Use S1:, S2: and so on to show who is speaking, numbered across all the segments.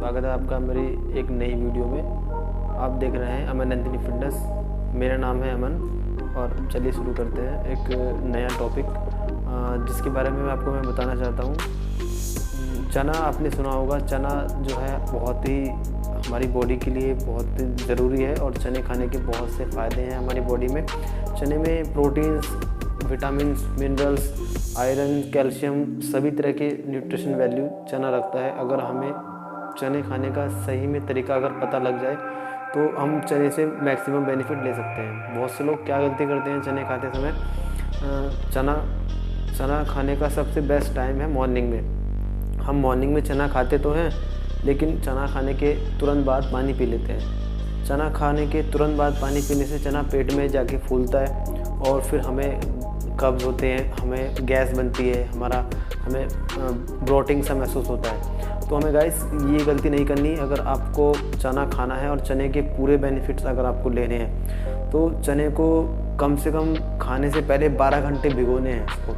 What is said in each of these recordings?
S1: स्वागत है आपका मेरी एक नई वीडियो में। आप देख रहे हैं अमन नंदिनी फिटनेस। मेरा नाम है अमन और चलिए शुरू करते हैं एक नया टॉपिक जिसके बारे में मैं बताना चाहता हूँ। चना आपने सुना होगा। चना जो है बहुत ही हमारी बॉडी के लिए बहुत ज़रूरी है और चने खाने के बहुत से फ़ायदे हैं हमारी बॉडी में। चने में proteins, vitamins, minerals, iron, calcium सभी तरह के न्यूट्रिशन वैल्यू चना रखता है। अगर हमें चने खाने का सही में तरीका अगर पता लग जाए तो हम चने से मैक्सिमम बेनिफिट ले सकते हैं। बहुत से लोग क्या गलती करते हैं चने खाते समय, चना खाने का सबसे बेस्ट टाइम है मॉर्निंग में। हम मॉर्निंग में चना खाते तो हैं लेकिन चना खाने के तुरंत बाद पानी पी लेते हैं। चना खाने के तुरंत बाद पानी पीने से चना पेट में जाके फूलता है और फिर हमें कब्ज़ होते हैं, हमें गैस बनती है, हमें ब्लोटिंग सा महसूस होता है। तो हमें गाइस ये गलती नहीं करनी। अगर आपको चना खाना है और चने के पूरे बेनिफिट्स अगर आपको लेने हैं तो चने को कम से कम खाने से पहले 12 घंटे भिगोने हैं इसको।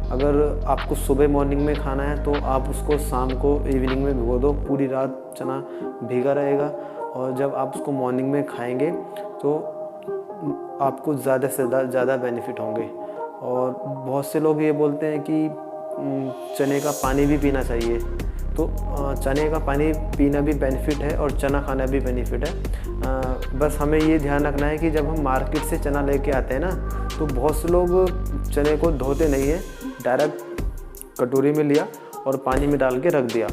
S1: अगर आपको सुबह मॉर्निंग में खाना है तो आप उसको शाम को इवनिंग में भिगो दो। पूरी रात चना भीगा रहेगा और जब आप उसको मॉर्निंग में खाएंगे तो आपको ज़्यादा से ज़्यादा बेनिफिट होंगे। और बहुत से लोग ये बोलते हैं कि चने का पानी भी पीना चाहिए। तो चने का पानी पीना भी बेनिफिट है और चना खाना भी बेनिफिट है। बस हमें ये ध्यान रखना है कि जब हम मार्केट से चना लेके आते हैं ना तो बहुत से लोग चने को धोते नहीं है, डायरेक्ट कटोरी में लिया और पानी में डाल के रख दिया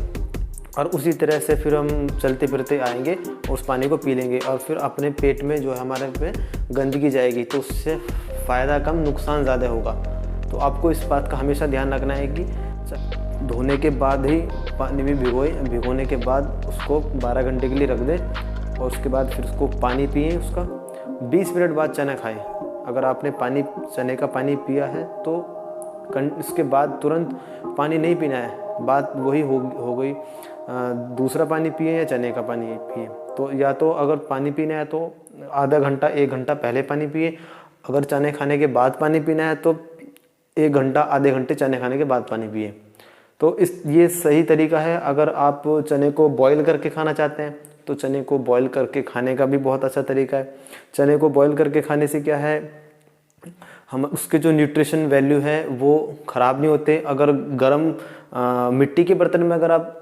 S1: और उसी तरह से फिर हम चलते फिरते आएंगे, उस पानी को पी लेंगे और फिर अपने पेट में जो है हमारे पे गंदगी जाएगी। तो उससे फ़ायदा कम नुकसान ज़्यादा होगा। तो आपको इस बात का हमेशा ध्यान रखना है कि धोने के बाद ही पानी में भिगोने के बाद उसको 12 घंटे के लिए रख दें और उसके बाद फिर उसको पानी पिए। उसका 20 मिनट बाद चना खाएं। अगर आपने चने का पानी पिया है तो इसके बाद तुरंत पानी नहीं पीना है। बात वही हो गई, दूसरा पानी पिए या चने का पानी पिए। तो या तो अगर पानी पीना है तो आधा घंटा 1 घंटा पहले पानी पिए। अगर चने खाने के बाद पानी पीना है तो 1 घंटा आधे घंटे चने खाने के बाद पानी पिए। तो ये सही तरीका है। अगर आप चने को बॉईल करके खाना चाहते हैं तो चने को बॉईल करके खाने का भी बहुत अच्छा तरीका है। चने को बॉईल करके खाने से क्या है, हम उसके जो न्यूट्रिशन वैल्यू है वो ख़राब नहीं होते। अगर गर्म मिट्टी के बर्तन में अगर आप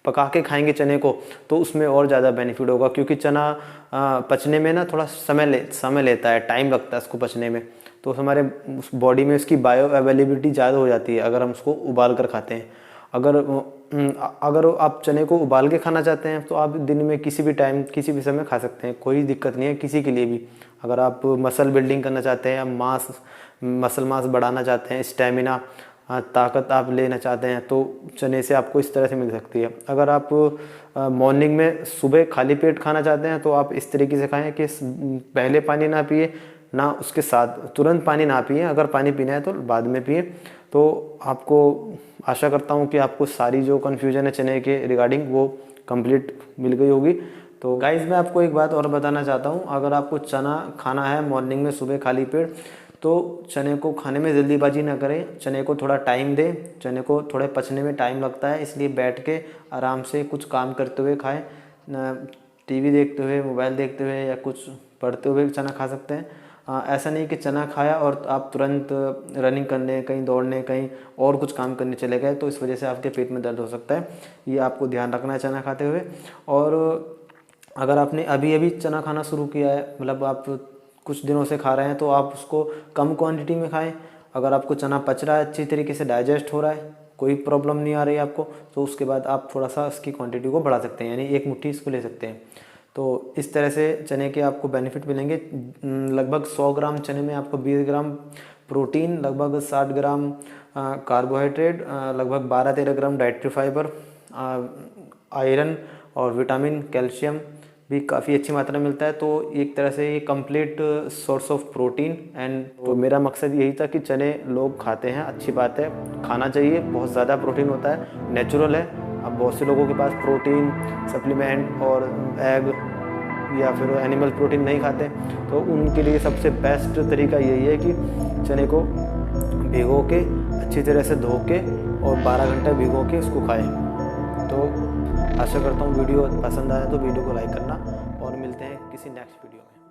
S1: पका के खाएंगे चने को तो उसमें और ज़्यादा बेनिफिट होगा, क्योंकि चना पचने में ना थोड़ा समय लेता है, टाइम लगता है इसको पचने में। तो हमारे उस बॉडी में इसकी बायो अवेलेबिलिटी ज़्यादा हो जाती है अगर हम उसको उबाल कर खाते हैं। अगर आप चने को उबाल के खाना चाहते हैं तो आप दिन में किसी भी टाइम किसी भी समय खा सकते हैं, कोई दिक्कत नहीं है किसी के लिए भी। अगर आप मसल बिल्डिंग करना चाहते हैं या मसल मास बढ़ाना चाहते हैं, स्टेमिना ताकत आप लेना चाहते हैं तो चने से आपको इस तरह से मिल सकती है। अगर आप मॉर्निंग में सुबह खाली पेट खाना चाहते हैं तो आप इस तरीके से खाएं कि पहले पानी ना पिए ना उसके साथ तुरंत पानी ना पिए। अगर पानी पीना है तो बाद में पिए। तो आपको आशा करता हूँ कि आपको सारी जो कन्फ्यूजन है चने के रिगार्डिंग वो कंप्लीट मिल गई होगी। तो गाइज़ मैं आपको एक बात और बताना चाहता हूँ। अगर आपको चना खाना है मॉर्निंग में सुबह खाली पेट तो चने को खाने में जल्दीबाजी ना करें। चने को थोड़ा टाइम दें। चने को थोड़े पचने में टाइम लगता है, इसलिए बैठ के आराम से कुछ काम करते हुए खाएं। टीवी देखते हुए, मोबाइल देखते हुए या कुछ पढ़ते हुए चना खा सकते हैं। ऐसा नहीं कि चना खाया और आप तुरंत रनिंग करने, कहीं दौड़ने, कहीं और कुछ काम करने चले गए तो इस वजह से आपके पेट में दर्द हो सकता है। ये आपको ध्यान रखना है चना खाते हुए। और अगर आपने अभी चना खाना शुरू किया है, मतलब आप कुछ दिनों से खा रहे हैं, तो आप उसको कम क्वांटिटी में खाएं। अगर आपको चना पच रहा है, अच्छी तरीके से डाइजेस्ट हो रहा है, कोई प्रॉब्लम नहीं आ रही है आपको, तो उसके बाद आप थोड़ा सा इसकी क्वांटिटी को बढ़ा सकते हैं, यानी 1 मुट्ठी इसको ले सकते हैं। तो इस तरह से चने के आपको बेनिफिट मिलेंगे। लगभग 100 ग्राम चने में आपको 20 ग्राम प्रोटीन, लगभग 60 ग्राम कार्बोहाइड्रेट, लगभग 12-13 ग्राम डाइट्री फाइबर, आयरन और विटामिन, कैल्शियम भी काफ़ी अच्छी मात्रा में मिलता है। तो एक तरह से ये complete source of protein and तो मेरा मकसद यही था कि चने लोग खाते हैं, अच्छी बात है, खाना चाहिए। बहुत ज़्यादा प्रोटीन होता है, नेचुरल है। अब बहुत से लोगों के पास प्रोटीन सप्लीमेंट और एग या फिर एनिमल प्रोटीन नहीं खाते, तो उनके लिए सबसे बेस्ट तरीका यही है कि चने को भिगो के अच्छी तरह से धो के और 12 घंटे भिगो के उसको खाएं। तो आशा करता हूँ वीडियो पसंद आया तो वीडियो को लाइक करना और मिलते हैं किसी नेक्स्ट वीडियो में।